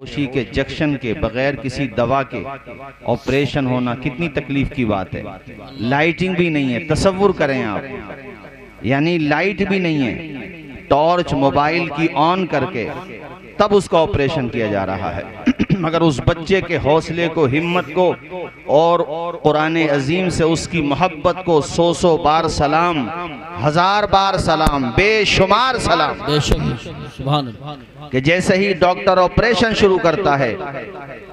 बेहोशी के जंक्शन के बगैर किसी दवा के ऑपरेशन होना कितनी तकलीफ की बात है। लाइटिंग भी नहीं है, तसव्वुर करें आप, यानी लाइट भी नहीं है, टॉर्च मोबाइल की ऑन करके तब उसका ऑपरेशन किया जा रहा है। मगर उस बच्चे के हौसले को, हिम्मत को और कुरान अजीम से उसकी मोहब्बत को 100 बार सलाम, 1000 बार सलाम, बेशुमार सलाम। कि जैसे ही डॉक्टर ऑपरेशन शुरू करता है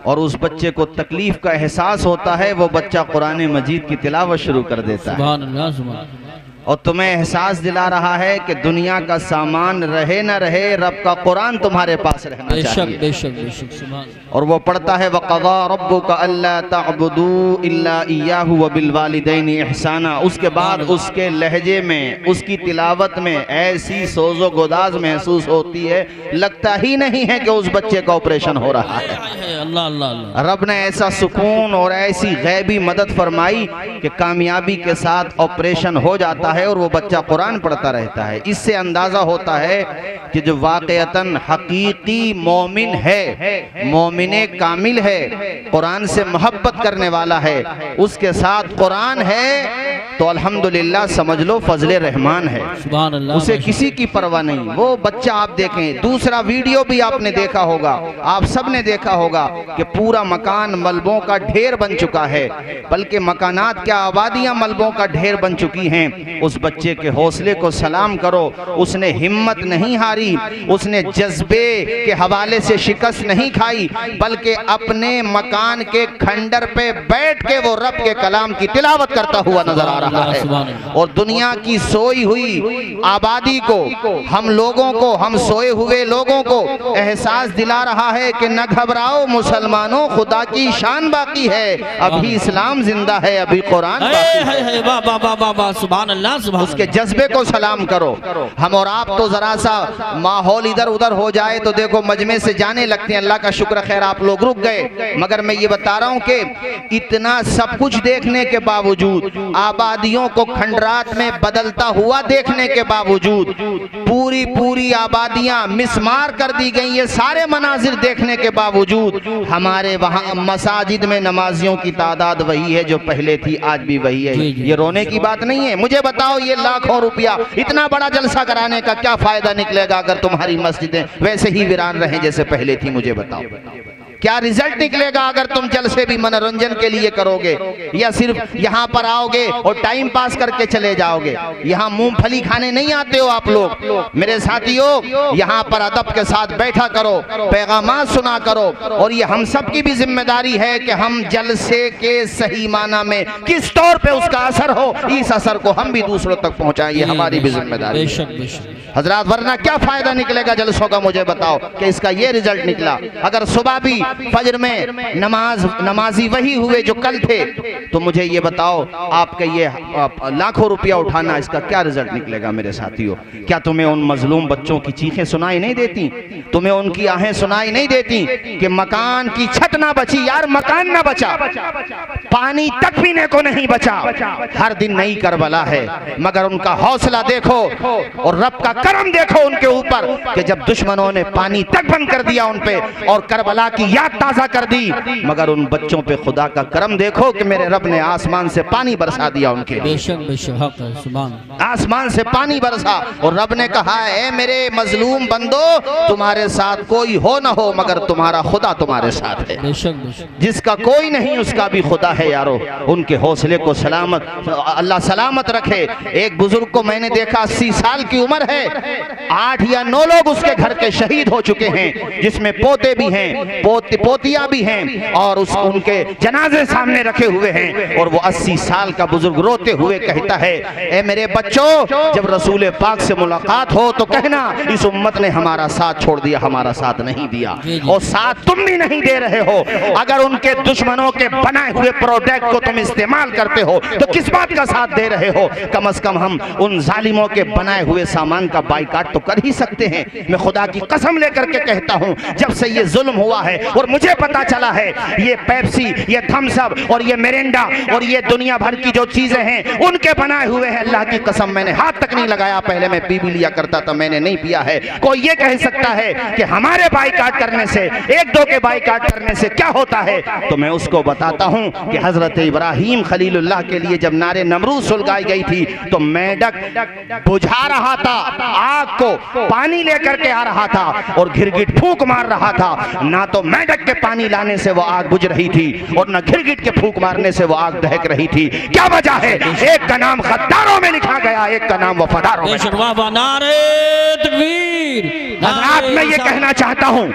और उस बच्चे को तकलीफ का एहसास होता है, वो बच्चा कुरान मजीद की तिलावत शुरू कर देता है और तुम्हें एहसास दिला रहा है कि दुनिया का सामान रहे न रहे, रब का कुरान तुम्हारे पास रहना चाहिए। बेशक बेशक बेशक। और वो पढ़ता है वक़ज़ा रब्बुका अल्ला तअबुदू इल्ला इय्याहु व बिल वालिदैनि इहसाना। उसके बाद उसके लहजे में, उसकी तिलावत में ऐसी सोज़ो गुदाज महसूस होती है, लगता ही नहीं है कि उस बच्चे का ऑपरेशन हो रहा है। अल्लाह अल्लाह अल्लाह। रब ने ऐसा सुकून और ऐसी गैबी मदद फरमाई कि कामयाबी के साथ ऑपरेशन हो जाता है और वो बच्चा कुरान पढ़ता रहता है। इससे अंदाजा होता है कि जो वाक़अतन हकीकी मोमिन है, मोमिने कामिल है, कुरान से मोहब्बत करने वाला है, उसके साथ कुरान है तो अल्हम्दुलिल्लाह समझ लो फजले रहमान है, उसे किसी की परवाह नहीं। वो बच्चा आप देखें, दूसरा वीडियो भी आपने देखा होगा, आप सब ने देखा होगा कि पूरा मकान मलबों का ढेर बन चुका है, बल्कि मकानात क्या आबादियां मलबों का ढेर बन चुकी हैं। उस बच्चे के हौसले को सलाम करो, उसने हिम्मत नहीं हारी, उसने जज्बे के हवाले से शिकस्त नहीं खाई, बल्कि अपने मकान के खंडर पे बैठ के वो रब के कलाम की तिलावत करता हुआ नजर आ रहा है। और दुनिया की सोई हुई आबादी को, हम लोगों को, हम सोए हुए लोगों को एहसास दिला रहा है कि न घबराओ मुसलमानों, खुदा की शान बाकी है, अभी इस्लाम जिंदा है, अभी कुरान उसके जज्बे को सलाम करो। हम और आप तो जरा सा माहौल इधर उधर हो जाए तो देखो मजमे से जाने लगते हैं। अल्लाह का शुक्र खैर आप लोग रुक गए, मगर मैं ये बता रहा हूँ कि इतना सब कुछ देखने के बावजूद, आबादियों को खंडरात में बदलता हुआ देखने के बावजूद, पूरी पूरी आबादियां मिसमार कर दी गई, ये सारे मनाजिर देखने के बावजूद हमारे वहाँ मसाजिद में नमाजियों की तादाद वही है जो पहले थी, आज भी वही है। ये रोने की बात नहीं है। मुझे बताओ, ये लाखों रुपया, इतना बड़ा जलसा कराने का क्या फायदा निकलेगा अगर तुम्हारी मस्जिदें वैसे ही वीरान रहें जैसे पहले थी? मुझे बताओ क्या रिजल्ट निकलेगा अगर तुम जलसे भी मनोरंजन के लिए करोगे या सिर्फ यहाँ पर आओगे और टाइम पास करके चले जाओगे? यहाँ मूंगफली खाने नहीं आते हो आप लोग मेरे साथियों, यहाँ पर अदब के साथ बैठा करो, पैगामात सुना करो। और ये हम सब की भी जिम्मेदारी है कि हम जलसे के सही माना में किस तौर पे उसका असर हो, इस असर को हम भी दूसरों तक पहुँचाएं, ये हमारी भी जिम्मेदारी है हजरात। वरना क्या फायदा निकलेगा जलसों का? मुझे बताओ कि इसका ये रिजल्ट निकला। अगर सुबह भी फजर में नमाजी वही हुए जो कल थे, तो मुझे ये बताओ आपका ये लाखों रुपया उठाना, इसका क्या रिजल्ट निकलेगा मेरे साथियों? क्या तुम्हें उन मजलूम बच्चों की चीखें सुनाई नहीं देती? तुम्हें उनकी आहें सुनाई नहीं देती कि मकान की छत ना बची? यार मकान ना बचा, पानी तक पीने को नहीं बचा। हर दिन नई करबला है, मगर उनका हौसला देखो और रब का करम देखो उनके ऊपर कि जब दुश्मनों ने पानी तक बंद कर दिया उन पे और करबला की याद ताजा कर दी, मगर उन बच्चों पे खुदा का करम देखो कि मेरे रब ने आसमान से पानी बरसा दिया उनके। बेशक बेशक, आसमान से पानी बरसा और रब ने कहा है मेरे मजलूम बंदो, तुम्हारे साथ कोई हो ना हो मगर तुम्हारा खुदा तुम्हारे साथ है। बेशक बेशक, जिसका कोई नहीं उसका भी खुदा है यारो। उनके हौसले को सलामत, अल्लाह सलामत रखे। एक बुजुर्ग को मैंने देखा, 80 साल की उम्र है, 8 या 9 लोग उसके घर के शहीद हो चुके हैं, जिसमें पोते भी हैं, पोतियां भी हैं, और उनके जनाजे सामने रखे हुए हैं। और वो 80 साल का बुजुर्ग रोते हुए कहता है, ए मेरे बच्चों, जब रसूल पाक से मुलाकात हो तो कहना इस उम्मत ने हमारा साथ छोड़ दिया, हमारा साथ नहीं दिया, और साथ तुम भी नहीं दे रहे हो। अगर उनके दुश्मनों के बनाए हुए प्रोडक्ट को तुम इस्तेमाल करते हो तो किस बात का साथ दे रहे हो? कम से कम हम उन जालिमों के बनाए हुए सामान का बाइकाट तो कर ही सकते हैं। मैं खुदा की कसम लेकर के कहता हूं, जब से ये जुल्म हुआ है और मुझे पता चला है ये पेप्सी, ये थम्स अप और ये मिरिंडा और ये दुनिया भर की जो चीजें हैं उनके बनाए हुए हैं। अल्लाह की कसम मैंने हाथ तक नहीं लगाया, पहले मैं पी भी लिया करता था, मैंने नहीं पिया है। कोई ये कह सकता है कि हमारे बाइकाट करने से, एक दो के बाइकाट करने से क्या होता है, तो मैं उसको बताता हूं कि हजरत इब्राहिम खलीलुल्लाह के लिए जब नारे नमरूद सुलगाई गई थी तो मेंढक बुझा रहा था, आग को पानी लेकर के आ रहा था और घिरगिट फूंक मार रहा था। ना तो मेंढक के पानी लाने से वो आग बुझ रही थी और ना घिरगिट के फूंक मारने से वो आग दहक रही थी। क्या वजह है? एक का नाम गद्दारों में लिखा गया, एक का नाम वफादारों में। हजरात मैं ये कहना चाहता हूँ,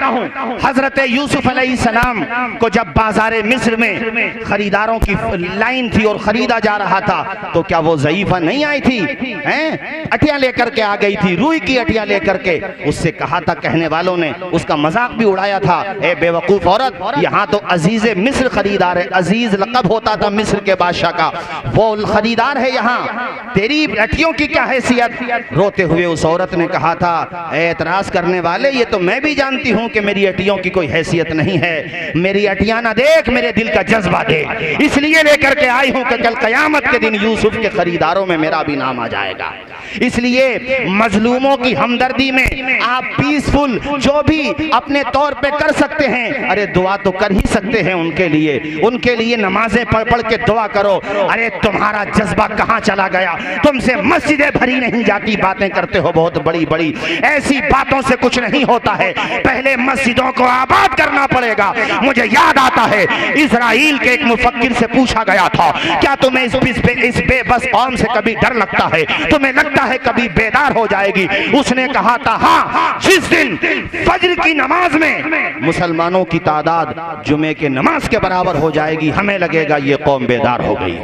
हजरत यूसुफ अलैहिस्सलाम को जब बाजारे मिस्र में खरीदारों की लाइन थी और खरीदा जा रहा था तो क्या वो ज़ईफा नहीं आई थी? हैं? अटिया लेकर के आ गई थी, रुई की अटिया लेकर के। उससे कहा था, कहने वालों ने उसका मजाक भी उड़ाया था, ए बेवकूफ औरत, यहाँ तो अजीज मिस्र खरीदार है। अजीज लक़ब होता था मिस्र के बादशाह का, वो खरीदार है यहाँ, तेरी अटियों की क्या हैसियत? रोते हुए उस औरत ने कहा था, एतराज करने वाले, ये तो मैं भी जानती हूँ कि मेरी अटियों की कोई हैसियत नहीं है, मेरी अटियां ना देख, मेरे दिल का जज्बा देख, इसलिए लेकर के आई हूँ कि कल कयामत के दिन यूसुफ के खरीदारों में मेरा भी नाम आ जाएगा। इसलिए मजलूमों की हमदर्दी में आप पीसफुल जो भी अपने तौर पे कर सकते हैं, अरे दुआ तो कर ही सकते हैं उनके लिए नमाजें पढ़ पढ़ के दुआ करो। अरे तुम्हारा जज्बा कहाँ चला गया? तुमसे मस्जिदें भरी नहीं जाती, बातें करते हो बहुत बड़ी बड़ी, ऐसी बातों से कुछ नहीं होता है, पहले मस्जिदों को आबाद करना पड़ेगा। मुझे याद आता है इजराइल के एक मुफक्किर से पूछा गया था, क्या तुम्हें इस बेबस कौम से कभी डर लगता है? तुम्हें लगता है कभी बेदार हो जाएगी? उसने कहा था, हाँ, जिस दिन फज्र की नमाज में मुसलमानों की तादाद जुमे के नमाज के बराबर हो जाएगी, हमें लगेगा ये कौम बेदार हो गई।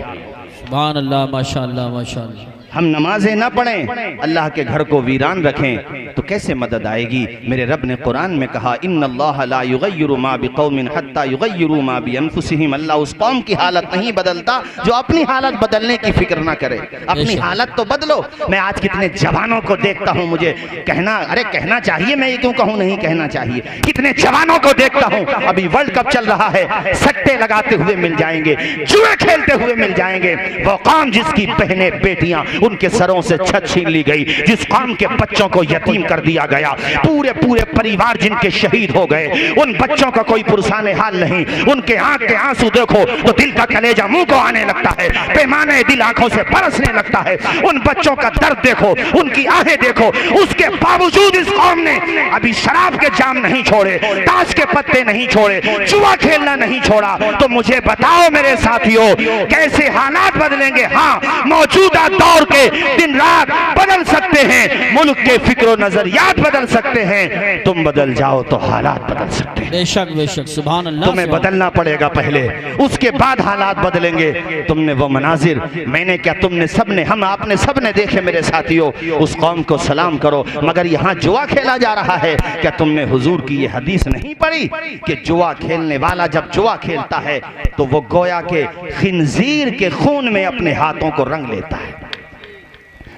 सुभान अल्लाह, माशाअल्लाह माशाअल्लाह। हम नमाजें ना पढ़ें, अल्लाह के घर को वीरान रखें तो कैसे मदद आएगी? मेरे रब ने कुरान में कहा, इन्नल्लाह ला युगय्यिरु मा बिकौमिन हत्ता युगय्यिरु मा बिअनफुसिहिम। अल्लाह उस कौम की हालत नहीं बदलता जो अपनी हालत बदलने की फिक्र ना करे। अपनी हालत तो बदलो। मैं आज कितने जवानों को देखता हूँ, मुझे कहना चाहिए, मैं ये क्यों कहूँ नहीं कहना चाहिए, कितने जवानों को देखता हूँ, अभी वर्ल्ड कप चल रहा है, सट्टे लगाते हुए मिल जाएंगे, जुए खेलते हुए मिल जाएंगे। वो कौम जिसकी बहनें बेटियां उनके सरों से छत छीन ली गई, जिस कौम के बच्चों को यतीम कर दिया गया, पूरे पूरे परिवार जिनके शहीद हो गए, उन बच्चों का कोई पुरसाने हाल नहीं, उनके आंख के आंसू देखो तो दिल का कलेजा मुंह को आने लगता है, पैमाने दिल आंखों से बरसने लगता है। उन बच्चों का दर्द देखो, उनकी आहें देखो, उसके बावजूद इस कौम ने अभी शराब के जाम नहीं छोड़े, ताश के पत्ते नहीं छोड़े, जुआ खेलना नहीं छोड़ा। तो मुझे बताओ मेरे साथियों, कैसे हालात बदलेंगे? हाँ, मौजूदा दौर के दिन रात बदल सकते हैं, मुल्क के फिक्र नजरियात बदल सकते हैं, तुम बदल जाओ तो हालात बदल सकते हैं। बेशक बेशक, सुभान अल्लाह। तुम्हें बदलना पड़ेगा पहले, उसके बाद हालात बदलेंगे। तुमने वो मनाजिर, मैंने क्या, तुमने सबने, हम आपने सबने देखे मेरे साथियों। उस कौम को सलाम करो, मगर यहाँ जुआ खेला जा रहा है। क्या तुमने हुजूर की ये हदीस नहीं पढ़ी कि जुआ खेलने वाला जब जुआ खेलता है तो वो गोया के खिंजीर के खून में अपने हाथों को रंग लेता है।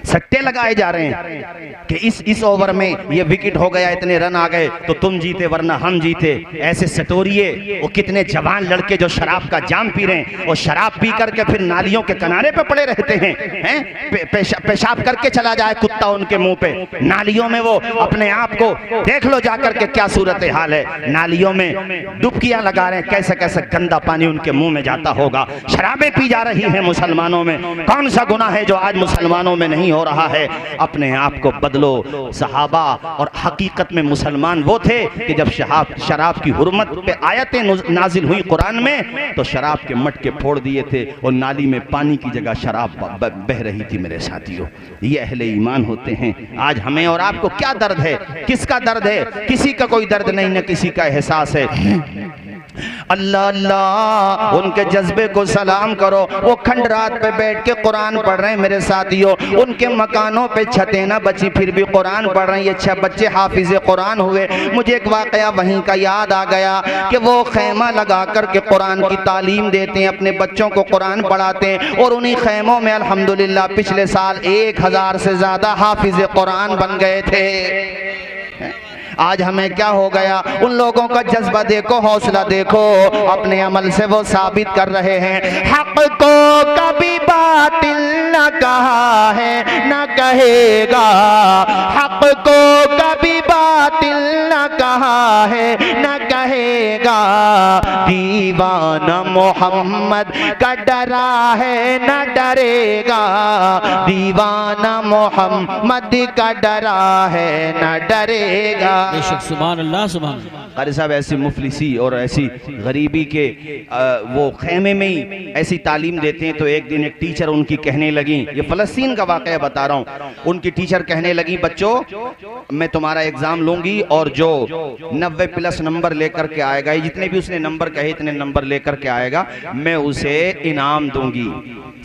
सट्टे लगाए जा रहे हैं कि इस ओवर में ये विकेट हो गया, इतने रन आ गए तो तुम जीते वरना हम जीते। ऐसे सटोरिए, वो कितने जवान लड़के जो शराब का जाम पी रहे हैं, और शराब पी करके फिर नालियों के किनारे पे पड़े रहते हैं, पेशाब करके चला जाए कुत्ता उनके मुंह पे, नालियों में वो अपने आप को देख लो जाकर के क्या सूरत हाल है। नालियों में डुबकियां लगा रहे हैं, कैसा कैसा गंदा पानी उनके मुंह में जाता होगा। शराबें पी जा रही हैं मुसलमानों में। कौन सा गुनाह है जो आज मुसलमानों में नहीं हो रहा है? अपने आप को बदलो। सहाबा और हकीकत में मुसलमान वो थे कि जब शराब की हुर्मत पे आयतें नाजिल हुई कुरान में तो शराब के मटके फोड़ दिए थे और नाली में पानी की जगह शराब बह रही थी। मेरे साथियों, ये अहले ईमान होते हैं। आज हमें और आपको क्या दर्द है? किसका दर्द है? किसी का कोई दर्द नहीं, न किसी का एहसास है। अल्लाह अल्लाह, उनके जज्बे को सलाम करो। वो खंडरात पे बैठ के कुरान पढ़ रहे हैं मेरे साथियों। उनके मकानों पे छतें ना बची फिर भी कुरान पढ़ रहे हैं। ये 6 बच्चे हाफिज कुरान हुए। मुझे एक वाकया वहीं का याद आ गया कि वो खैमा लगा कर के कुरान की तालीम देते हैं, अपने बच्चों को कुरान पढ़ाते हैं। और उन्हीं खैमों में अल्हम्दुलिल्लाह पिछले साल 1000 से ज्यादा हाफिज कुरान बन गए थे। आज हमें क्या हो गया, उन लोगों का जज्बा देखो, हौसला देखो, अपने अमल से वो साबित कर रहे हैं। हक को कभी बातिल न कहा है न कहेगा, हक को कभी बातिल न कहा है न कहेगा, दीवाना मोहम्मद का डरा है न डरेगा, दीवाना मोहम्मद का डरा है न डरेगा। बेशक सुभान अल्लाह सुभान अल्लाह। कारी साहब ऐसी मुफलिसी और ऐसी गरीबी के वो खेमे में ही ऐसी तालीम देते हैं। तो एक दिन एक टीचर उनकी कहने लगी, ये फ़लस्तीन का वाक़या बता रहा हूँ, उनकी टीचर कहने लगी बच्चों मैं तुम्हारा एग्ज़ाम लूँगी और जो 90+ नंबर लेकर के आएगा, जितने भी उसने नंबर कहे इतने नंबर लेकर के आएगा, मैं उसे इनाम दूंगी।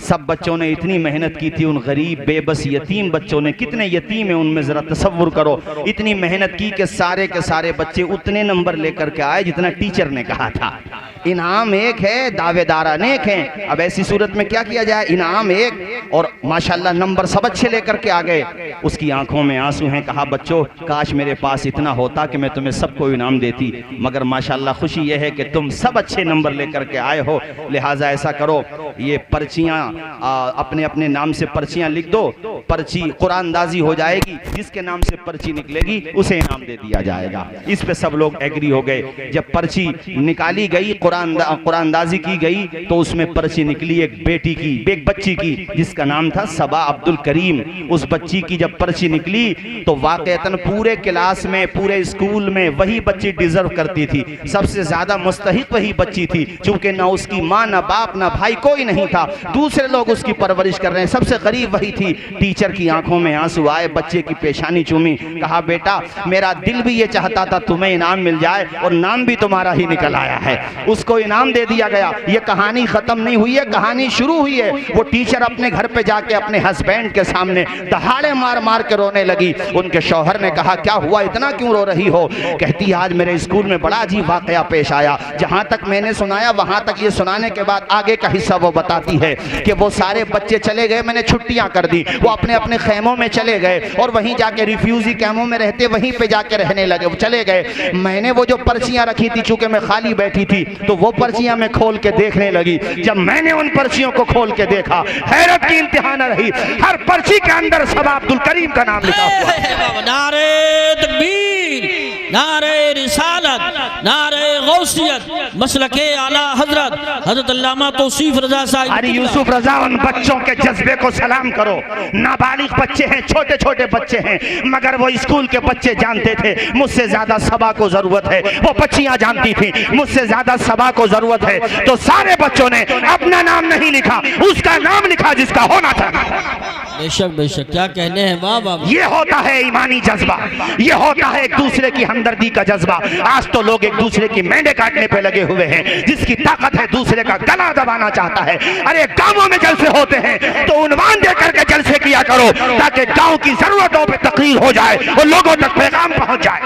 सब बच्चों ने इतनी मेहनत की थी, उन गरीब बेबस यतीम बच्चों ने, कितने यतीम है उनमें ज़रा तसव्वुर करो, इतनी मेहनत की कि सारे के सारे बच्चे उतने नंबर लेकर के आए जितना टीचर ने कहा था। इनाम एक है, दावेदार अनेक हैं। अब ऐसी सूरत में क्या किया जाए, इनाम एक और माशाल्लाह नंबर सब अच्छे लेकर के आ गए। उसकी आंखों में आंसू हैं। कहा बच्चों काश मेरे पास इतना होता कि मैं तुम्हें सबको इनाम देती, मगर माशाल्लाह खुशी यह है कि तुम सब अच्छे नंबर लेकर के आए हो, लिहाजा ऐसा करो ये पर्चियाँ अपने अपने नाम से पर्चियाँ लिख दो, पर्ची कुरानदाजी हो जाएगी, जिसके नाम से पर्ची निकलेगी उसे इनाम दे दिया जाएगा। इस पे सब लोग एग्री हो गए। जब पर्ची निकाली गई, कुरानदाजी की गई, तो उसमें पर्ची निकली एक बेटी की, एक बच्ची की, जिसका नाम था सबा अब्दुल करीम। उस बच्ची की जब पर्ची निकली तो वाकईतन पूरे क्लास में, पूरे स्कूल में वही बच्ची डिजर्व करती थी, सबसे ज्यादा मुस्तहिक वही बच्ची थी, चूंकि ना उसकी माँ ना बाप ना भाई कोई नहीं था, दूसरे लोग उसकी परवरिश कर रहे हैं, सबसे गरीब वही थी। टीचर की आंखों में आंसू आए, बच्चे की पेशानी चूमी, कहा बेटा मेरा दिल भी ये चाहता था तुम्हें इनाम मिल जाए और नाम भी तुम्हारा ही निकल आया है। उसको इनाम दे दिया गया। ये कहानी खत्म नहीं हुई है, कहानी शुरू हुई है। वो टीचर अपने घर पे जाके अपने हस्बैंड के सामने दहाड़े मार मार के रोने लगी। उनके शौहर ने कहा क्या हुआ, इतना क्यों रो रही हो? कहती आज मेरे स्कूल में बड़ा अजीब वाकया पेश आया, जहां तक मैंने सुनाया वहां तक ये सुनाने के बाद आगे का हिस्सा वो बताती है कि वो सारे बच्चे चले गए, मैंने छुट्टियां कर दी, वो अपने अपने खेमों में चले गए और वहीं जाके रिफ्यूजी कैंपों में रहते, वहीं पे जाके रहने लगे, वो चले गए। मैंने वो जो पर्चियां रखी थी, चूंकि मैं खाली बैठी थी, तो वो पर्चियां मैं खोल के देखने लगी। जब मैंने उन पर्चियों को खोल के देखा, हैरत की इंतहा न रही। हर पर्ची के अंदर सबा अब्दुल करीम का नाम लिखा हुआ है। नारे तकबीर, नारे रिसालत, नारे गौसियत, मसलके आला हजरत अल्लामा तौसीफ रजा साहिब। अरे यूसुफ रजा, उन बच्चों के जज्बे को सलाम करो। नाबालिग बच्चे हैं, छोटे छोटे बच्चे हैं, मगर वो स्कूल के बच्चे जानते थे मुझसे ज्यादा सबा को जरूरत है। वो बच्चियां जानती थी मुझसे ज्यादा सबा को जरूरत है। तो सारे बच्चों ने अपना नाम नहीं लिखा, उसका नाम लिखा जिसका होना था। बेशक बेशक, क्या कहने हैं, वाह वाह। ये होता है ईमानी जज्बा, ये होता है एक दूसरे की हमदर्दी का जज्बा। आज तो लोग एक दूसरे की मेंढे काटने पे लगे हुए हैं, जिसकी ताकत है दूसरे का गला दबाना चाहता है। अरे गांवों में जलसे होते हैं तो उन्वान दे करके जलसे किया करो, ताकि गांव की जरूरतों पे तकरीर हो जाए और लोगों तक पैगाम पहुंच जाए।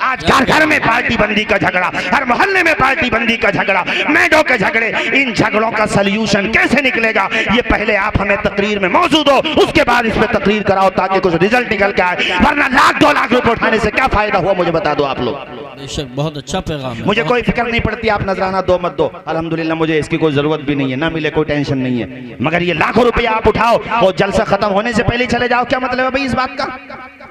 आज घर घर में पार्टी बंदी का झगड़ा, हर मोहल्ले में पार्टी बंदी का झगड़ा, मेंढों के झगड़े। इन झगड़ों का सल्यूशन कैसे निकलेगा, ये पहले आप हमें तकरीर में मौजूद हो, उसके बाद इस पे तकरीर कराओ ताकि कुछ रिजल्ट निकल के आए, वरना लाख 2 लाख रुपए उठाने से क्या फायदा हुआ, मुझे बता दो आप लोग। बेशक बहुत अच्छा पैगाम है। मुझे कोई फिक्र नहीं पड़ती आप नजराना दो मत दो, अल्हम्दुलिल्लाह मुझे इसकी कोई जरूरत भी नहीं है, ना मिले कोई टेंशन नहीं है, मगर ये लाखों रुपया आप उठाओ और जलसा खत्म होने से पहले चले जाओ, क्या मतलब है भाई इस बात का?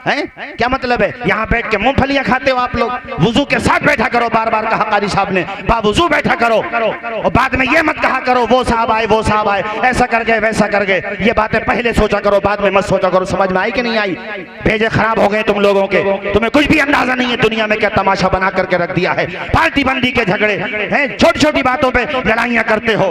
है क्या मतलब है? यहाँ बैठ के मूंगफलियां खाते हो आप लोग। वुजू के साथ बैठा करो, बार बार कहा कारी साहब ने, बावुजू बैठा करो और बाद में ये मत कहा करो वो साहब आए वो साहब आए, ऐसा कर गए वैसा कर गए। ये बातें पहले सोचा करो, बाद में मत सोचा करो। समझ में आई कि नहीं आई? भेजे खराब हो गए तुम लोगों के, तुम्हें कुछ भी अंदाजा नहीं है दुनिया में क्या तमाशा बना करके रख दिया है। पार्टी बंदी के झगड़े हैं, छोटी छोटी बातों पे लड़ाइयां करते हो,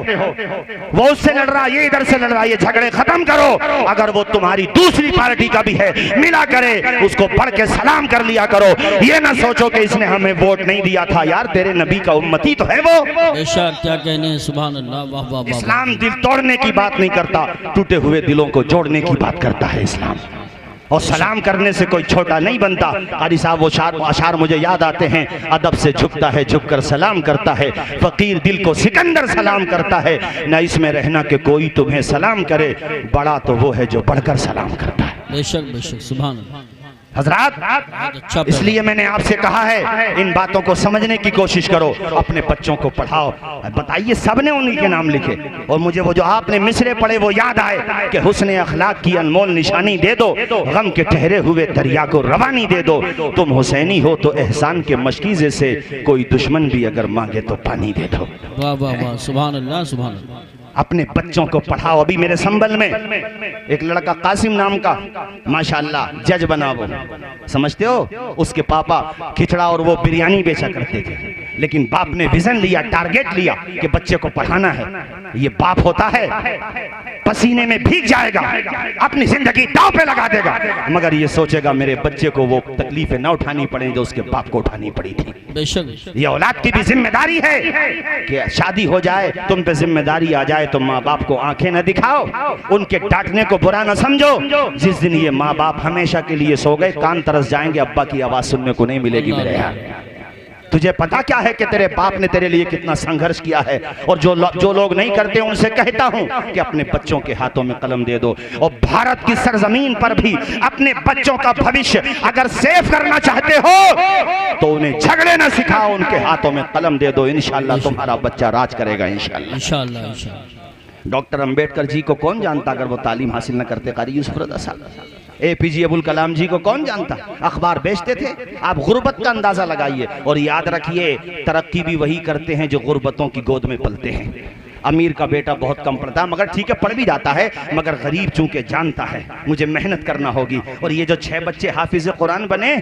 वो उससे लड़ रहा, ये इधर से लड़ रहा, ये झगड़े खत्म करो। अगर वो तुम्हारी दूसरी पार्टी का भी है, मिला करे उसको पढ़ के सलाम कर लिया करो। ये ना सोचो कि इसने हमें वोट नहीं दिया था, यार तेरे नबी का उम्मती तो है वो। बेशक, क्या कहने हैं, सुभान अल्लाह, वाह वाह वाह। इस्लाम दिल तोड़ने की बात नहीं करता, टूटे हुए दिलों को जोड़ने की बात करता है इस्लाम। और सलाम करने से कोई छोटा नहीं बनता। कारी साहब वो अशार मुझे याद आते हैं, अदब से झुकता है झुककर सलाम करता है, फकीर दिल को सिकंदर सलाम करता है। न इसमें रहना कि कोई तुम्हें सलाम करे, बड़ा तो वो है जो बढ़कर सलाम करता है। बेशक बेशक, सुभान अल्लाह। हजरात, अच्छा इसलिए मैंने आपसे कहा है इन बातों को समझने की कोशिश करो, अपने बच्चों को पढ़ाओ। बताइए, सबने उन्हीं के नाम लिखे और मुझे वो जो आपने मिसरे पढ़े वो याद आए कि हुस्न अखलाक की अनमोल निशानी दे दो, गम के ठहरे हुए दरिया को रवानी दे दो। तुम हुसैनी हो तो एहसान के मशकीजे से कोई दुश्मन भी अगर मांगे तो पानी दे दो। वाह वाह वाह, सुभान अल्लाह सुभान अल्लाह। अपने बच्चों को पढ़ाओ। अभी मेरे संबल में एक लड़का कासिम नाम का माशाल्लाह जज बना, वो समझते हो, उसके पापा खिचड़ा और वो बिरयानी बेचा करते थे, लेकिन बाप ने विजन लिया, टारगेट लिया कि बच्चे को पढ़ाना है। ये बाप होता है, पसीने में भीग जाएगा, अपनी जिंदगी दांव पे लगा देगा, मगर ये सोचेगा मेरे बच्चे को वो तकलीफें ना उठानी पड़े जो उसके बाप को उठानी पड़ी थी। बेशक ये औलाद की भी जिम्मेदारी है कि शादी हो जाए, तुम पे जिम्मेदारी आ जाए तो माँ बाप को आंखें न दिखाओ, उनके डांटने को बुरा न समझो। जिस दिन ये माँ बाप हमेशा के लिए सो गए, कान तरस जाएंगे, अब्बा की आवाज सुनने को नहीं मिलेगी मेरे यहाँ। तुझे पता क्या है कि तेरे बाप ने तेरे लिए कितना संघर्ष किया है, और जो लोग नहीं करते उनसे कहता हूं कि अपने बच्चों के हाथों में कलम दे दो। और भारत की सरजमीन पर भी अपने बच्चों का भविष्य अगर सेव करना चाहते हो तो उन्हें झगड़े ना सिखाओ, उनके हाथों में कलम दे दो। इंशाल्लाह तुम्हारा बच्चा राज करेगा इंशाल्लाह। इंशाल्लाह इंशाल्लाह। डॉक्टर अंबेडकर जी को कौन जानता अगर वो तालीम हासिल न करते? कारी यूसुफ रज़ा साहब, APJ अबुल कलाम जी को कौन जानता? अखबार बेचते थे। आप गुर्बत का अंदाजा लगाइए और याद रखिए, तरक्की भी वही करते हैं जो गुर्बतों की गोद में पलते हैं। अमीर का बेटा बहुत कम पढ़ता है, मगर ठीक है पढ़ भी जाता है, मगर गरीब चूंकि जानता है मुझे मेहनत करना होगी। और ये जो 6 बच्चे हाफिज कुरान बने,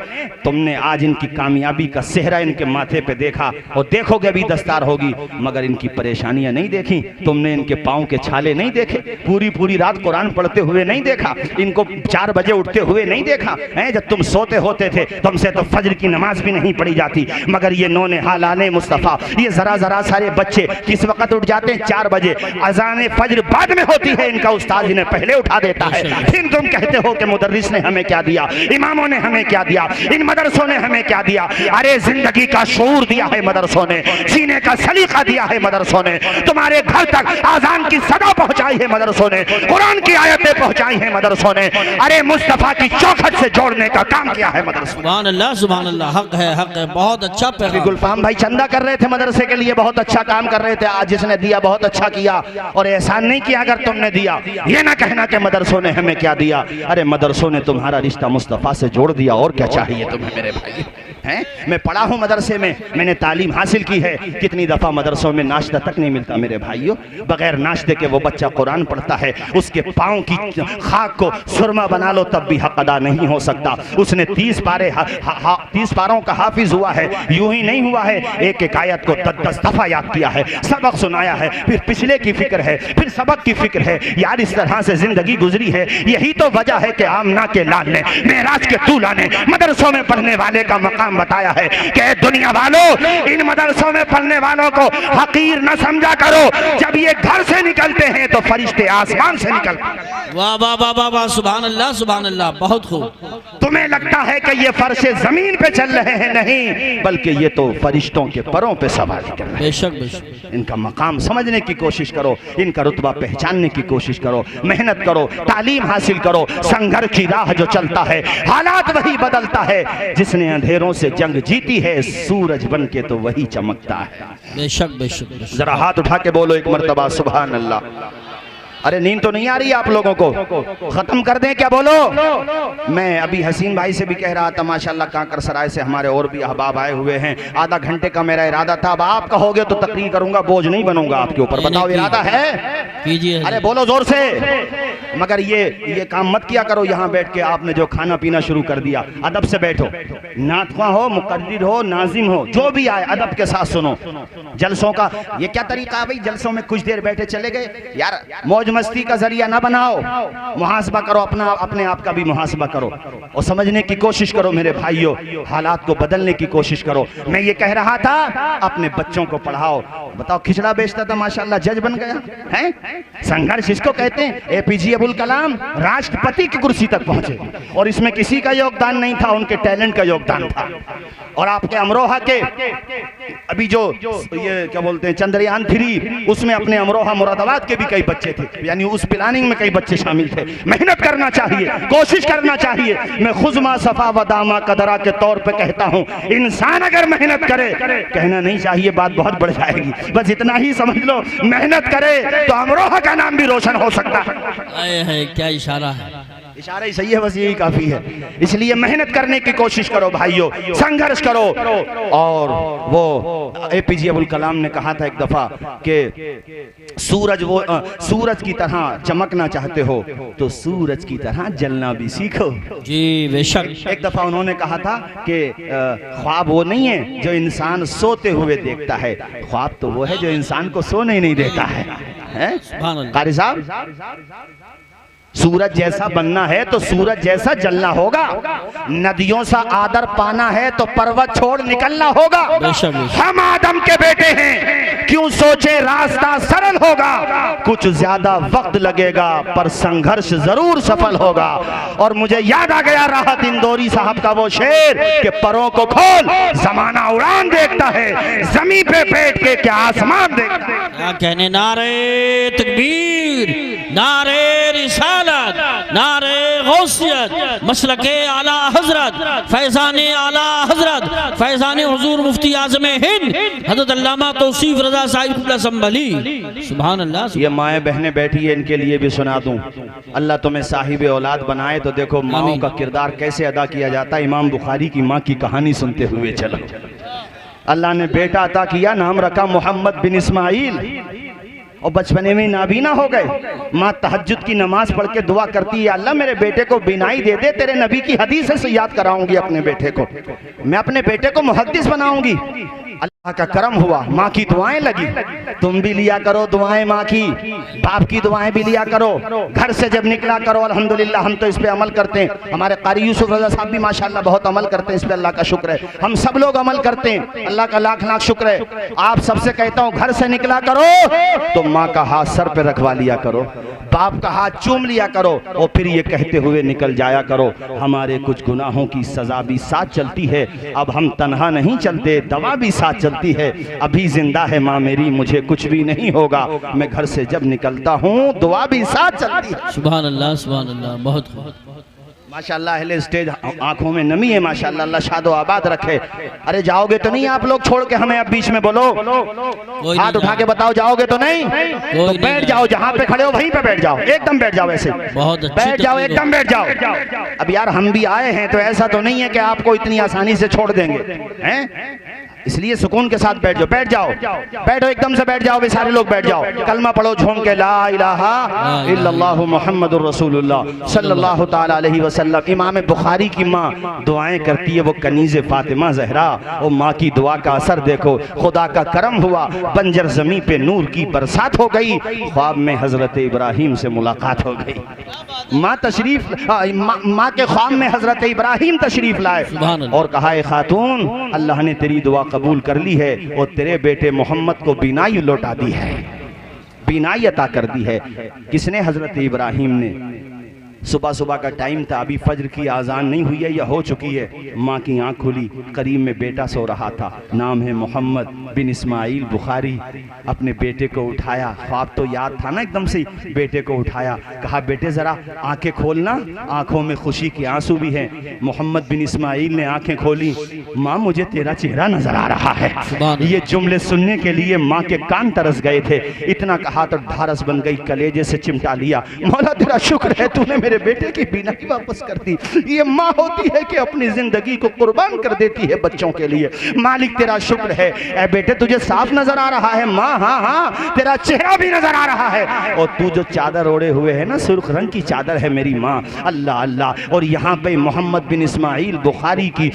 तुमने आज इनकी कामयाबी का सेहरा इनके माथे पे देखा और देखोगे भी दस्तार होगी, मगर इनकी परेशानियां नहीं देखी तुमने, इनके पाँव के छाले नहीं देखे, पूरी पूरी रात कुरान पढ़ते हुए नहीं देखा, इनको 4 बजे उठते हुए नहीं देखा है। जब तुम सोते होते थे तुमसे तो फजर की नमाज भी नहीं पढ़ी जाती, मगर ये नौने हालाने मुस्तफ़ा, ये जरा जरा सारे बच्चे किस वक्त उठ जाते हैं? 4 बजे। अजान फजर बाद में होती है, इनका उस्ताद इन्हें पहले उठा देता है। फिर तुम कहते हो कि मुदर्रिस ने हमें क्या दिया, इमामों ने हमें क्या दिया, इन मदरसों ने हमें क्या दिया? अरे जिंदगी का शऊर दिया है मदरसों ने, जीने का सलीका दिया है मदरसों ने, तुम्हारे घर तक आजान की सदा पहुंचाई है मदरसों ने, कुरान की आयतें पहुंचाई है मदरसों ने, अरे मुस्तफा की चौखट से जोड़ने का काम किया है मदरसों। सुभान अल्लाह सुभान अल्लाह। हक है हक है, बहुत अच्छा पैगाम। गुलफाम भाई चंदा कर रहे थे मदरसे के लिए, बहुत अच्छा काम कर रहे थे, आज जिसने दिया बहुत अच्छा किया, और एहसान नहीं किया अगर तुमने दिया। ये ना कहना कि मदरसों ने हमें क्या दिया, अरे मदरसों ने तुम्हारा रिश्ता मुस्तफा से जोड़ दिया, और क्या चाहिए तुम्हें मेरे भाई हैं? मैं पढ़ा हूँ मदरसे में, मैंने तालीम हासिल की है। कितनी दफ़ा मदरसों में नाश्ता तक नहीं मिलता मेरे भाइयों, बगैर नाश्ते के वो बच्चा कुरान पढ़ता है, उसके पाँव की खाक को सुरमा बना लो तब भी हक अदा नहीं हो सकता। उसने 30 पारों का हाफिज हुआ है, यूं ही नहीं हुआ है, एक एक आयत को 10 दफ़ा याद किया है, सबक सुनाया है, फिर पिछले की फिक्र है, फिर सबक की फिक्र है। यार इस तरह से जिंदगी गुजरी है। यही तो वजह है कि आमना के लाल ने, मेराज के दूल्हा ने मदरसों में पढ़ने वाले का मकाम बताया है कि दुनिया वालों, इन मदरसों में पढ़ने वालों को हकीर न समझा करो। जब ये घर से निकलते हैं तो फरिश्ते आसमान से निकलते हैं। वाह वाह वाह वाह वाह, सुभान अल्लाह सुभान अल्लाह, बहुत खूब। तुम्हें लगता है कि ये फर्शे जमीन पे चल रहे हैं, नहीं, बल्कि ये तो फरिश्तों के परों पे सवारी कर रहे हैं। बेशक बेशक। इनका मकाम समझने की कोशिश करो, इनका रुतबा पहचानने की कोशिश करो, मेहनत करो, तालीम हासिल करो। संघर्ष की राह जो चलता है, हालात वही बदलता है। जिसने अंधेरों से जंग जीती है, सूरज बन के तो वही चमकता है। बेशक बेशक बेशक। जरा हाथ उठा के बोलो एक मर्तबा सुभान अल्लाह। अरे नींद तो नहीं आ रही आप लोगों को? खत्म कर दें क्या? बोलो। मैं अभी हसीन भाई से भी कह रहा था, माशाल्लाह कांकर सराय से हमारे और भी अहबाब आए हुए हैं। आधा घंटे का मेरा इरादा था, अब आप कहोगे तो तकरीर करूंगा, बोझ नहीं बनूंगा आपके ऊपर। बताओ इरादा है? कीजिए। अरे बोलो जोर से। मगर ये काम मत किया करो यहाँ बैठ के। आपने जो खाना पीना शुरू कर दिया, अदब से बैठो। नातवा हो, मुकद्दिर हो, नाजिम हो, जो भी आए अदब के साथ सुनो। जलसों का ये क्या तरीका है भाई? जलसों में कुछ देर बैठे चले गए, यार मौज मस्ती का जरिया ना बनाओ। मुहासबा करो, अपने आप का भी मुहासबा करो और समझने की कोशिश करो मेरे भाइयों। हालात को बदलने की कोशिश करो। मैं ये कह रहा था, अपने बच्चों को पढ़ाओ। बताओ, खिचड़ा बेचता था माशाल्लाह जज बन गया है। संघर्ष इसको कहते हैं। APJ एपीजे अब्दुल कलाम राष्ट्रपति की कुर्सी तक पहुंचे और इसमें किसी का योगदान नहीं था, उनके टैलेंट का योगदान था। और आपके अमरोहा के अभी जो ये क्या बोलते हैं चंद्रयान 3, उसमें अपने अमरोहा मुरादाबाद के भी कई बच्चे थे, यानी उस प्लानिंग में कई बच्चे शामिल थे। मेहनत करना चाहिए, कोशिश करना चाहिए। मैं खुजमा सफा वदामा कदरा के तौर पे कहता हूँ, इंसान अगर मेहनत करे, कहना नहीं चाहिए बात बहुत बढ़ जाएगी, बस इतना ही समझ लो, मेहनत करे तो अमरोहा का नाम भी रोशन हो सकता है। क्या इशारा है, इशारा ही सही है, बस यही काफी है। इसलिए मेहनत करने की कोशिश करो भाइयों, संघर्ष करो। और वो एपीजे अब्दुल कलाम ने कहा था एक दफा कि सूरज की तरह चमकना चाहते हो तो सूरज की तरह जलना भी सीखो। जी बेशक। एक दफा उन्होंने कहा था कि ख्वाब वो नहीं है जो इंसान सोते हुए देखता है, ख्वाब तो वो है जो इंसान को सोने नहीं देता है। कारी साहब, सूरज जैसा बनना है तो सूरज जैसा जलना होगा, नदियों सा आदर पाना है तो पर्वत छोड़ निकलना होगा। हम आदम के बेटे हैं, क्यों सोचे रास्ता सरल होगा, कुछ ज्यादा वक्त लगेगा पर संघर्ष जरूर सफल होगा। और मुझे याद आ गया राहत इंदौरी साहब का वो शेर कि परों को खोल जमाना उड़ान देखता है, जमीन पे बैठ के क्या आसमान देखता है। क्या कहने, नारे तकबीर, नारे रिसालत, नारे गौसियत, मसलके आला हजरत, फैजाने आला हजरत, फैजाने हुजूर मुफ्ती आजम हिंद हजरत अल्लामा तौसीफ रजा साहिब संभली। सुभान अल्लाह। ये माएँ बहनें बैठी है, इनके लिए भी सुना दूं। अल्लाह तुम्हें साहिब औलाद बनाए तो देखो माओं का किरदार कैसे अदा किया जाता है। इमाम बुखारी की माँ की कहानी सुनते हुए चलो। अल्लाह ने बेटा अता किया, नाम रखा मोहम्मद बिन इस्माइल, और बचपने में नाबीना हो गए। माँ तहज्जुद की नमाज पढ़ के दुआ करती है, अल्लाह मेरे बेटे को बिनाई दे दे, तेरे नबी की हदीस से याद कराऊंगी अपने बेटे को, मैं अपने बेटे को मुहद्दिस बनाऊंगी। अल्लाह का करम हुआ, माँ की दुआएं लगी। तुम भी लिया करो दुआएं माँ की, बाप की दुआएं भी लिया करो, घर से जब निकला करो। अल्हम्दुलिल्लाह हम तो इस पे अमल करते हैं, हमारे कारी यूसुफ रजा साहब भी माशाल्लाह बहुत अमल करते हैं इस पे, अल्लाह का शुक्र है। हम सब लोग अमल करते हैं, अल्लाह का लाख लाख शुक्र है। आप सबसे कहता हूँ, घर से निकला करो तो माँ का हाथ सर पे रखवा लिया करो, बाप का हाथ चूम लिया करो, और फिर ये कहते हुए निकल जाया करो, हमारे कुछ गुनाहों की सजा भी साथ चलती है, अब हम तन्हा नहीं चलते, दवा भी साथ चलती है, अभी जिंदा है माँ मेरी, मुझे कुछ भी नहीं होगा, मैं घर से जब निकलता हूँ दुआ भी साथ चलती है। सुभान अल्लाह, सुभान अल्लाह। बहुत माशाल्लाह अहले स्टेज आंखों में नमी है माशाल्लाह, अल्लाह शादो आबाद रखे। अरे जाओगे तो नहीं आप लोग छोड़ के हमें, अब बीच में बोलो, हाथ उठा के बताओ जाओगे तो नहीं, तो बैठ जाओ, जहाँ पे खड़े हो वहीं पे बैठ जाओ, एकदम बैठ जाओ, ऐसे बैठ जाओ, एकदम बैठ जाओ। अब यार हम भी आए हैं तो ऐसा तो नहीं है कि आपको इतनी आसानी से छोड़ देंगे, हैं? इसलिए सुकून के साथ बैठ जाओ, बैठ जाओ, बैठो, एकदम से बैठ जाओ, वे सारे लोग बैठ जाओ, कलमा पढ़ो झूम के, ला इलाहा इल्लल्लाहु मुहम्मदुर रसूलुल्लाह सल्लल्लाहु ताला अलैहि वसल्लम। इमाम बुखारी की माँ दुआएं करती है, वो कनीज़े फातिमा जहरा, वो माँ की दुआ का असर देखो, खुदा का करम हुआ, बंजर जमीन पे नूर की बरसात हो गई, ख्वाब में हजरत इब्राहिम से मुलाकात हो गई। माँ तशरीफ, माँ के ख्वाब में हजरत इब्राहिम तशरीफ लाए और कहा, ए खातून, अल्लाह ने तेरी दुआ कबूल कर ली है और तेरे बेटे मोहम्मद को बीनाई लौटा दी है, बीनाई अता कर दी है। किसने? हजरत इब्राहिम ने। सुबह सुबह का टाइम था, अभी फज्र की आज़ान नहीं हुई है या हो चुकी है, माँ की आँख खुली, करीब में बेटा सो रहा था, नाम है मोहम्मद बिन इस्माइल बुखारी। अपने बेटे को उठाया, ख्वाब तो याद था ना एकदम से, बेटे को उठाया, कहा बेटे ज़रा आंखें खोलना, आंखों में खुशी के आंसू भी हैं। मोहम्मद बिन इस्माइल ने आंखें खोली, माँ मुझे तेरा चेहरा नजर आ रहा है। ये जुमले सुनने के लिए माँ के कान तरस गए थे, इतना कहा तो ढारस बन गई, कलेजे से चिमटा लिया, मौला तेरा शुक्र है तूने मेरे बेटे की बीनाई वापस कर दी। ये माँ होती है कि अपनी जिंदगी को कुर्बान कर देती है बच्चों के लिए। मालिक तेरा शुक्र है, ए बेटे तुझे साफ नजर आ रहा है। माँ हाँ हाँ तेरा चेहरा भी नजर आ रहा है, और तू जो चादर ओढ़े हुए है ना, सुर्ख रंग की चादर है मेरी माँ। अल्लाह अल्लाह। और यहाँ पे मोहम्मद बिन इस्माइल बुखारी की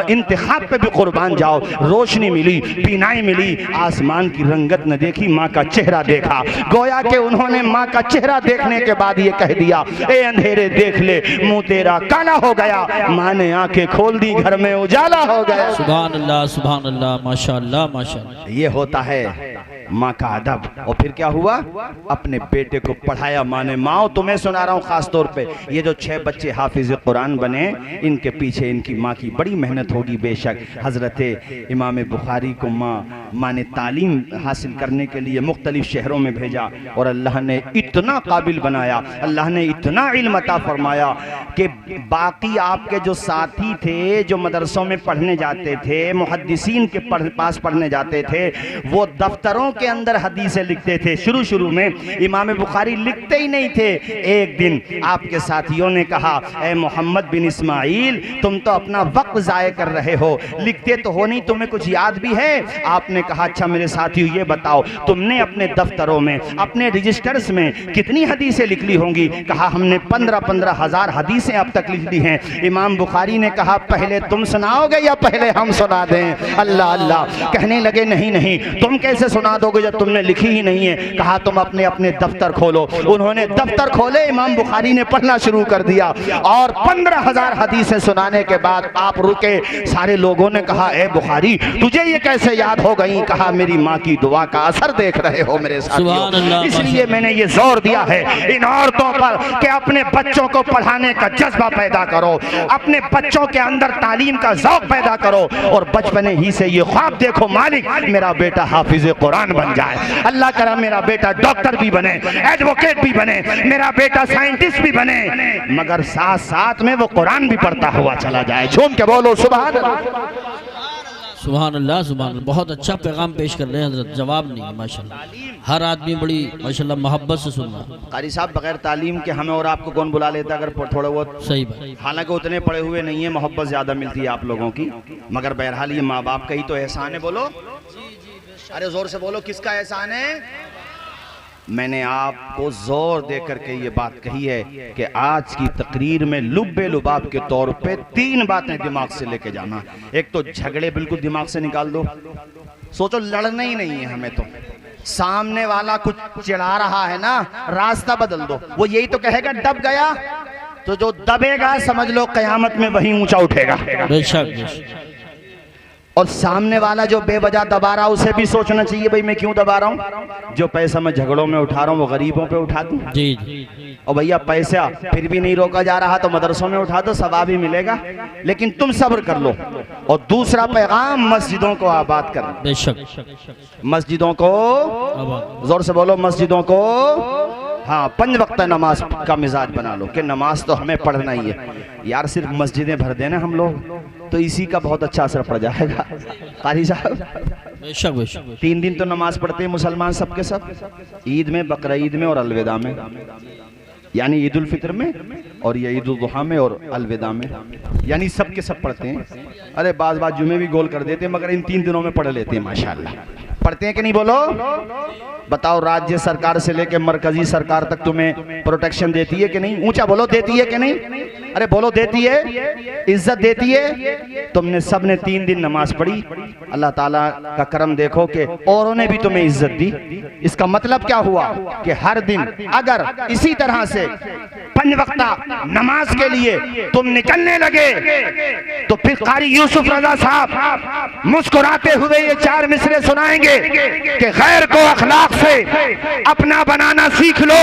इंतखाब पे भी कुर्बान जाओ, रोशनी मिली, बीनाई मिली, आसमान की रंगत न देखी, माँ का चेहरा देखा। गोया के उन्होंने माँ का चेहरा देखने के बाद ये कह दिया, ए अंधेरे देख ले, मुंह तेरा काला हो गया। माँ ने आंखें खोल दी, घर में उजाला हो गया। सुभान अल्लाह, सुभान अल्लाह, माशाअल्लाह, माशाअल्लाह। ये होता है माँ का अदब। और फिर क्या हुआ, अपने बेटे को पढ़ाया माँ ने। माँ तुम्हें सुना रहा हूँ खास तौर पे, ये जो 6 बच्चे हाफिज कुरान बने, इनके पीछे इनकी माँ की बड़ी मेहनत होगी बेशक। हजरत इमाम बुखारी को माँ ने तालीम हासिल करने के लिए मुख्तलिफ शहरों में भेजा और अल्लाह ने इतना काबिल बनाया, अल्लाह ने इतना इल्म अता फरमाया कि बाकी आपके जो साथी थे जो मदरसों में पढ़ने जाते थे, मुहद्दिसीन के पास पढ़ने जाते थे, वो दफ्तरों के अंदर हदीसें लिखते थे। शुरू में इमाम बुखारी लिखते ही नहीं थे। एक दिन आपके साथियों ने कहा, ए मोहम्मद बिन इस्माइल, तुम तो अपना वक्त ज़ाय कर रहे हो, लिखते तो हो नहीं, तुम्हें कुछ याद भी है? आपने कहा, अच्छा मेरे साथियों ये बताओ, तुमने अपने दफ्तरों में, अपने रजिस्टर्स में कितनी हदीसें लिख ली होंगी? कहा, हमने 15 हज़ार हदीसें अब तक लिख ली हैं। इमाम बुखारी ने कहा, पहले तुम सुनाओगे या पहले हम सुना दें? अल्लाह अल्लाह। कहने लगे, नहीं, तुम कैसे सुना दोगे जब तुमने लिखी ही नहीं है? कहा, तुम अपने अपने दफ्तर खोलो। उन्होंने दफ्तर खोले, इमाम बुखारी ने पढ़ना शुरू कर दिया और 15,000 हदीसें सुनाने के बाद आप रुके। सारे लोगों ने कहा, ए बुखारी, तुझे ये कैसे याद हो गई? कहा, मेरी माँ की दुआ का असर देख रहे हो मेरे साथियों, इसलिए मैंने ये जोर दिया है इन औरतों पर कि अपने बच्चों को पढ़ाने का जज्बा पैदा करो, अपने बच्चों के अंदर तालीम का ज़ौक़ पैदा करो और बचपने ही से ये ख्वाब देखो, मालिक मेरा बेटा हाफिज कुरान बन जाए, अल्लाह करा मेरा बेटा डॉक्टर भी बने, एडवोकेट भी बने, मेरा बेटा साइंटिस्ट भी बने, मगर साथ साथ में वो कुरान भी पढ़ता हुआ चला जाए। झूम के बोलो सुभान अल्लाह। सुभान अल्लाह, सुभान अल्लाह। बहुत अच्छा पैगाम पेश कर रहे हैं हजरत, जवाब नहीं है माशाल्लाह। हर आदमी बड़ी माशाल्लाह मोहब्बत से सुन रहा है। कारी साहब, बगैर तालीम के हमें और आपको कौन बुला लेता अगर थोड़ा बहुत? सही बात। हालांकि उतने पढ़े हुए नहीं है, मोहब्बत ज़्यादा मिलती है आप लोगों की, मगर बहरहाल ये माँ बाप का ही तो एहसान है। बोलो, अरे जोर से बोलो, किसका एहसान है? मैंने आपको जोर दे करके ये बात कही है कि आज की तकरीर में लुब्बे लुबाब के तौर पे 3 बातें दिमाग से लेके जाना। एक तो झगड़े बिल्कुल दिमाग से निकाल दो, सोचो लड़ना ही नहीं है हमें, तो सामने वाला कुछ चिढ़ा रहा है ना, रास्ता बदल दो। वो यही तो कहेगा दब गया, तो जो दबेगा समझ लो कयामत में वही ऊंचा उठेगा। बेशक। और सामने वाला जो बेवजह दबा रहा, उसे भी सोचना चाहिए, भाई मैं क्यों दबा रहा हूँ? जो पैसा मैं झगड़ों में उठा रहा हूँ वो गरीबों पे उठा दूँ। जी। और भैया पैसा फिर भी नहीं रोका जा रहा तो मदरसों में उठा दो, सवाब भी मिलेगा, लेकिन तुम सब्र कर लो। और दूसरा पैगाम, मस्जिदों को आबाद करना। बेशक। मस्जिदों को, जोर से बोलो, मस्जिदों को, हाँ, 5 वक्त नमाज का मिजाज बना लो कि नमाज तो हमें पढ़ना ही है। यार सिर्फ मस्जिदें भर देना हम लोग तो इसी का बहुत अच्छा असर पड़ जाएगा। कारी साहब, बेशक। 3 दिन तो नमाज पढ़ते हैं मुसलमान सबके सब, ईद में, बकरीद में और अलविदा में, यानी ईद उल फित्र में और ये ईद उल दुहा में और अलविदा में, यानी सब के सब पढ़ते हैं। अरे बाज जुमे भी गोल कर देते हैं, मगर इन 3 दिनों में पढ़ लेते हैं माशाल्लाह। पढ़ते हैं कि नहीं? बोलो, बताओ, राज्य सरकार से लेकर मरकजी सरकार तक तुम्हें प्रोटेक्शन देती है कि नहीं? ऊंचा बोलो, देती है कि नहीं? अरे बोलो, देती है, इज्जत देती है। तुमने सब ने 3 दिन नमाज पढ़ी, अल्लाह ताला का करम देखो कि औरों ने भी तुम्हें इज्जत दी। इसका मतलब क्या हुआ कि हर दिन अगर इसी तरह से 5 वक्ता नमाज के लिए तुम निकलने लगे तो फिर कारी यूसुफ रजा साहब मुस्कुराते हुए ये 4 मिसरे सुनाएंगे कि गैर को अखलाक से अपना बनाना सीख लो,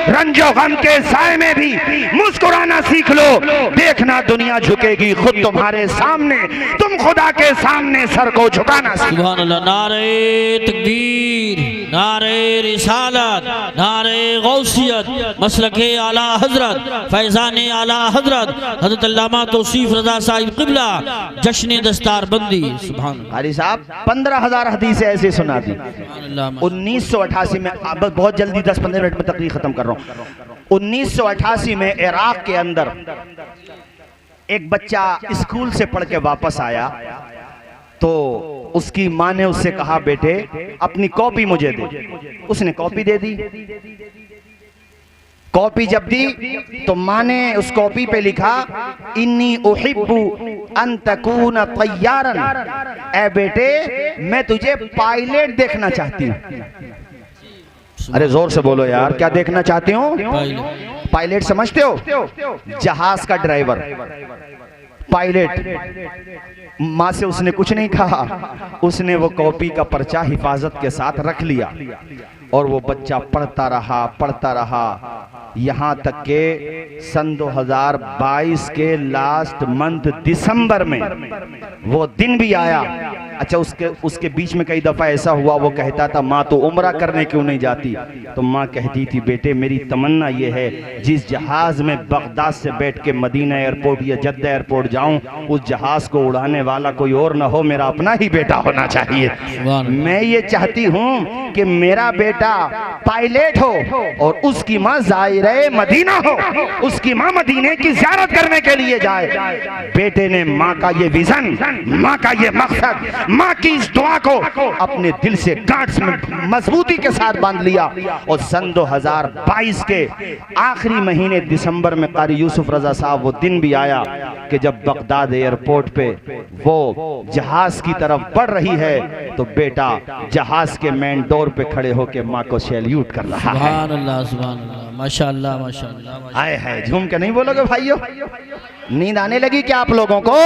रंजो गम के साए में भी मुस्कुराना सीख लो, देखना दुनिया झुकेगी खुद तुम्हारे सामने, तुम खुदा के सामने सर को झुकाना सीखो। सुभान अल्लाह। नारे तकबीर, नारे रिसालत, नारे गौसियत, मसलके आला हजरत, फैजाने आला हजरत हजरत अल्लामा तौसीफ रजा साहिब क़िबला, जश्न दस्तारबंदी। सुभान अली साहब, 15,000 हदीसें ऐसे सुना दी। 1988 में, अब बहुत जल्दी 10-15 मिनट में तकरीर खत्म कर रहा हूँ। 1988 में इराक के अंदर एक बच्चा स्कूल से पढ़ के वापस आया तो उसकी माँ ने उससे कहा, बेटे अपनी कॉपी मुझे दे। उसने कॉपी दे दी। कॉपी जब दी तो माँ ने उस कॉपी पे लिखा, इन्नी उहिब्बु अन तकून तय्यारन, ए बेटे मैं तुझे पायलट देखना चाहती हूँ। अरे जोर से बोलो यार, क्या देखना चाहती हूँ? पायलट समझते हो? जहाज का ड्राइवर, पायलट। माँ से उसने कुछ नहीं कहा, उसने वो कॉपी का पर्चा हिफाजत के साथ रख लिया और वो बच्चा पढ़ता रहा यहाँ तक के सन 2022 के लास्ट मंथ दिसंबर में वो दिन भी आया। अच्छा, उसके बीच में कई दफ़ा ऐसा हुआ, वो कहता था माँ तो उम्रा करने क्यों नहीं जाती, तो माँ कहती थी बेटे मेरी तमन्ना ये है जिस जहाज़ में बगदाद से बैठ के मदीना एयरपोर्ट या जद्दा एयरपोर्ट जाऊं, उस जहाज़ को उड़ाने वाला कोई और ना हो, मेरा अपना ही बेटा होना चाहिए। मैं ये चाहती हूँ कि मेरा बेटा पायलट हो और उसकी माँ ज़ायरे मदीना हो, उसकी माँ मदीने की ज़ियारत करने के लिए जाए। बेटे ने माँ का ये विजन, माँ का ये मकसद, माँ की इस दुआ को अपने दिल से गांठ में मजबूती के साथ बांध लिया और सन 2022 के आखिरी महीने दिसंबर में कारी यूसुफ रजा साहब वो दिन भी आया कि जब बगदाद एयरपोर्ट पे वो जहाज की तरफ बढ़ रही है तो बेटा जहाज के मेन डोर पे खड़े होकर माँ को सैल्यूट कर रहा है। सुभान अल्लाह, सुभान अल्लाह, माशाअल्लाह, माशाअल्लाह। आए है झूम के नहीं बोलोगे भाइयों? नींद आने लगी क्या आप लोगों को?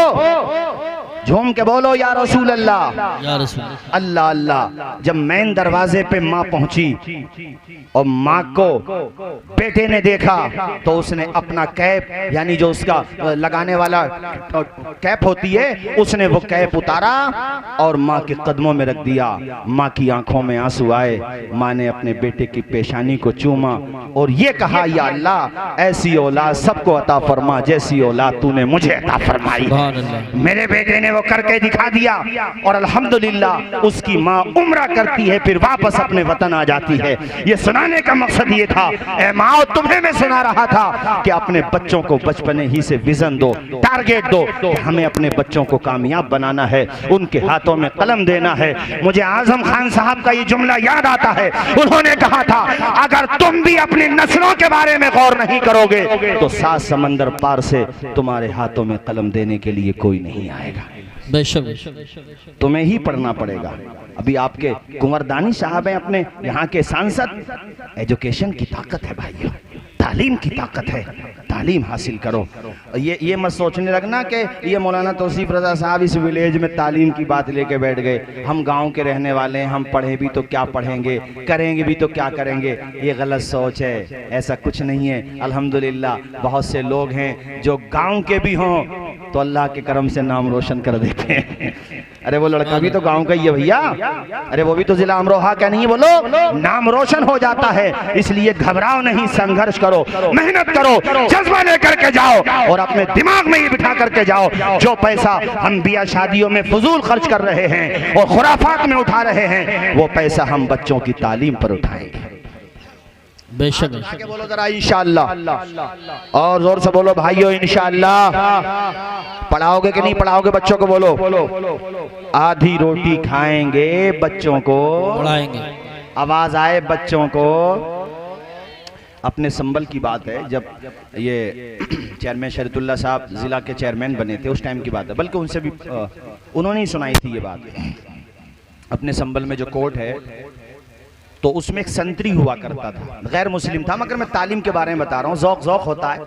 झूम के बोलो या रसूल अल्लाह, या रसूल अल्लाह अल्लाह। जब मेन दरवाजे पे माँ पहुंची और माँ को बेटे ने देखा तो उसने अपना कैप, यानी जो उसका लगाने वाला कैप होती है, उसने वो कैप उतारा और माँ के कदमों में रख दिया। माँ की आंखों में आंसू आए, माँ ने अपने बेटे की पेशानी को चूमा और ये कहा या अल्लाह ऐसी औलाद सबको अता फरमा जैसी औलाद तूने मुझे अता फरमाई। मेरे बेटे ने वो करके दिखा दिया और अल्हम्दुलिल्लाह उसकी माँ उम्रा करती है, फिर वापस अपने वतन आ जाती है। ये सुनाने का मकसद ये था, ए माँ तुम्हें मैं सुना रहा था कि अपने बच्चों को बचपने ही से विजन दो, टारगेट दो कि हमें अपने बच्चों को कामयाब बनाना है, उनके हाथों में कलम देना है। मुझे आजम खान साहब का ये जुमला याद आता है, उन्होंने कहा था अगर तुम भी अपनी नस्लों के बारे में गौर नहीं करोगे तो 7 समंदर पार से तुम्हारे हाथों में कलम देने के लिए कोई नहीं आएगा, बेशक तुम्हें ही पढ़ना पड़ेगा। अभी आपके कुंवरदानी साहब हैं अपने यहाँ के सांसद। एजुकेशन की ताकत है भाइयों, तालीम की ताकत है, तालीम हासिल करो। ये मत सोचने लगना कि ये मौलाना तौसीफ रजा साहब इस विलेज में तालीम की बात लेके बैठ गए, हम गांव के रहने वाले हैं, हम पढ़े भी तो क्या पढ़ेंगे, करेंगे भी तो क्या करेंगे। ये गलत सोच है, ऐसा कुछ नहीं है। अल्हम्दुलिल्लाह बहुत से लोग हैं जो गांव के भी हों तो अल्लाह के करम से नाम रोशन कर देते हैं। अरे वो लड़का भी तो गांव का ही है भैया, अरे वो भी तो जिला अमरोहा का नहीं है, बोलो नाम रोशन हो जाता है। इसलिए घबराओ नहीं, संघर्ष करो, मेहनत करो, जज्बा लेकर के जाओ और अपने दिमाग में ये बिठा करके जाओ जो पैसा हम बिया शादियों में फजूल खर्च कर रहे हैं और खुराफात में उठा रहे हैं, वो पैसा हम बच्चों की तालीम पर उठाएंगे। बेशक आगे बोलो जरा इंशाअल्लाह, और जोर से बोलो भाइयों इंशाअल्लाह। पढ़ाओगे कि नहीं पढ़ाओगे बच्चों को? बोलो आधी रोटी खाएंगे बच्चों को पढ़ाएंगे, आवाज आए बच्चों को। अपने संबल की बात है, जब ये चेयरमैन शरीतुल्लाह साहब जिला के चेयरमैन बने थे उस टाइम की बात है, बल्कि उनसे भी उन्होंने ही सुनाई थी ये बात। अपने संबल में जो कोर्ट है तो उसमें एक संतरी हुआ करता था, गैर मुस्लिम था, मगर मैं तालीम के बारे में बता रहा हूँ, ज़ौक़ ज़ौक़ होता है।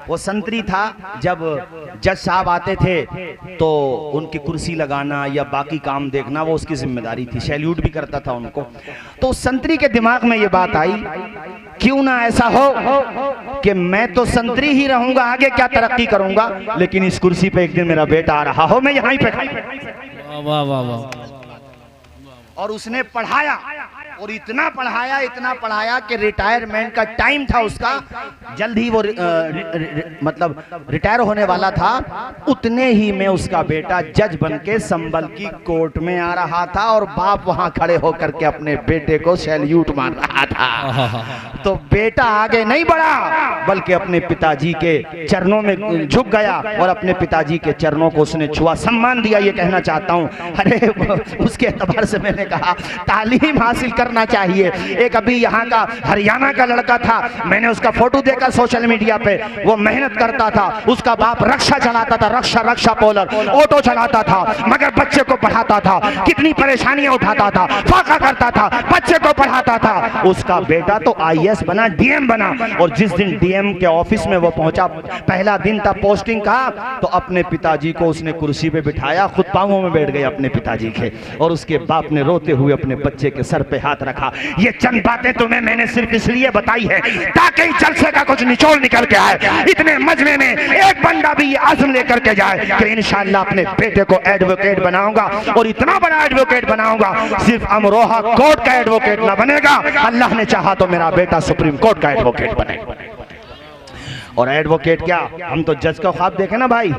वो संतरी था, जब जज साहब आते थे तो उनकी कुर्सी लगाना या बाकी काम देखना वो उसकी जिम्मेदारी थी, सैल्यूट भी करता था उनको। तो संतरी के दिमाग में ये बात आई, क्यों ना ऐसा हो कि मैं तो संतरी ही रहूंगा, आगे क्या तरक्की करूंगा, लेकिन इस कुर्सी पे एक दिन मेरा बेटा आ रहा हो, मैं यहीं पे। वाह वाह वाह। और उसने पढ़ाया और इतना पढ़ाया कि रिटायरमेंट का टाइम था उसका, जल्द ही वो मतलब रिटायर होने वाला था। उतने ही में उसका बेटा जज बनके संबल की कोर्ट में आ रहा था और बाप वहां खड़े होकर के अपने बेटे को सैल्यूट मार रहा था। तो बेटा आगे नहीं बढ़ा बल्कि अपने पिताजी के चरणों में झुक गया और अपने पिताजी के चरणों को उसने छुआ, सम्मान दिया। ये कहना चाहता हूँ, अरे उसके एतबार से मैंने कहा तालीम हासिल कर करना चाहिए। एक अभी यहाँ का हरियाणा का लड़का था, मैंने उसका फोटो देखा सोशल मीडिया पे, वो मेहनत करता था, उसका बाप रक्षा चलाता था, रक्षा पोलर ऑटो चलाता था, मगर बच्चे को पढ़ाता था, कितनी परेशानियां उठाता था, फाका करता था, बच्चे को पढ़ाता था। उसका बेटा तो आईएएस बना, डीएम बना, और जिस दिन डीएम के ऑफिस में वो पहुंचा, पहला दिन था पोस्टिंग का, तो अपने पिताजी को उसने कुर्सी पे बिठाया, खुद पांवों में बैठ गए अपने पिताजी के, और उसके बाप ने रोते हुए अपने बच्चे के सर पे हाथ रखा। ये चंद बातें तुम्हें मैंने सिर्फ इसलिए बताई है ताकि जलसे का कुछ निचोड़ निकल के आए, इतने मजमे में एक बंदा भी ये आज़म लेकर के जाए कि इंशाअल्लाह अपने बेटे को एडवोकेट बनाऊंगा, और इतना बड़ा एडवोकेट बनाऊंगा, सिर्फ अमरोहा कोर्ट का एडवोकेट ना बनेगा, अल्लाह ने चाहा तो मेरा बेटा सुप्रीम कोर्ट का एडवोकेट बनेगा। और एडवोकेट क्या, हम तो जज का ख्वाब देखे ना भाई।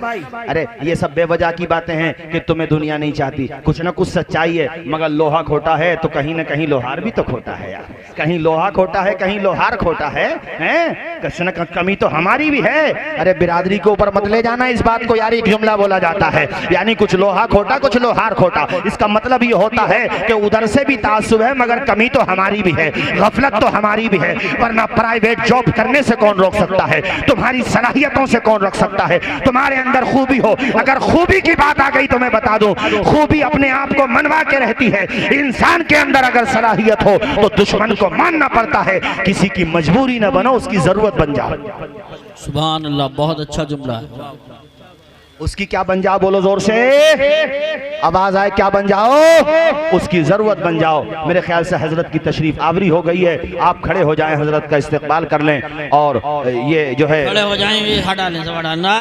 अरे ये सब बेवजह की बातें हैं कि तुम्हें दुनिया नहीं चाहती, कुछ ना कुछ सच्चाई है, मगर लोहा खोटा है तो कहीं ना कहीं लोहार भी तो खोटा है यार, कहीं लोहा खोटा है कहीं लोहार खोटा है, हैं? कमी तो हमारी भी है। अरे बिरादरी के ऊपर मत ले जाना इस बात को यार, एक जुमला बोला जाता है, यानी कुछ लोहा खोटा कुछ लोहार खोटा, इसका मतलब ये होता है कि उधर से भी तासुब है मगर कमी तो हमारी भी है, गफलत तो हमारी भी है, वरना प्राइवेट जॉब करने से कौन रोक सकता है, तुम्हारी सलाहियतों से कौन रख सकता है, तुम्हारे अंदर खूबी हो, अगर खूबी की बात आ गई तो मैं बता दूं, खूबी अपने आप को मनवा के रहती है, इंसान के अंदर अगर सलाहियत हो तो दुश्मन को मानना पड़ता है, किसी की मजबूरी न बनो, उसकी जरूरत बन जाओ। सुभान अल्लाह, बहुत अच्छा जुमला है। उसकी क्या बन जाओ, बोलो जोर से, आवाज आए, क्या बन जाओ, उसकी जरूरत बन जाओ। मेरे ख्याल से हजरत की तशरीफ आवरी हो गई है, आप खड़े हो जाएं, हजरत का इस्तकबाल कर लें, और ये जो है खड़े हो जाएं, ये हटा लें, सब हटाना।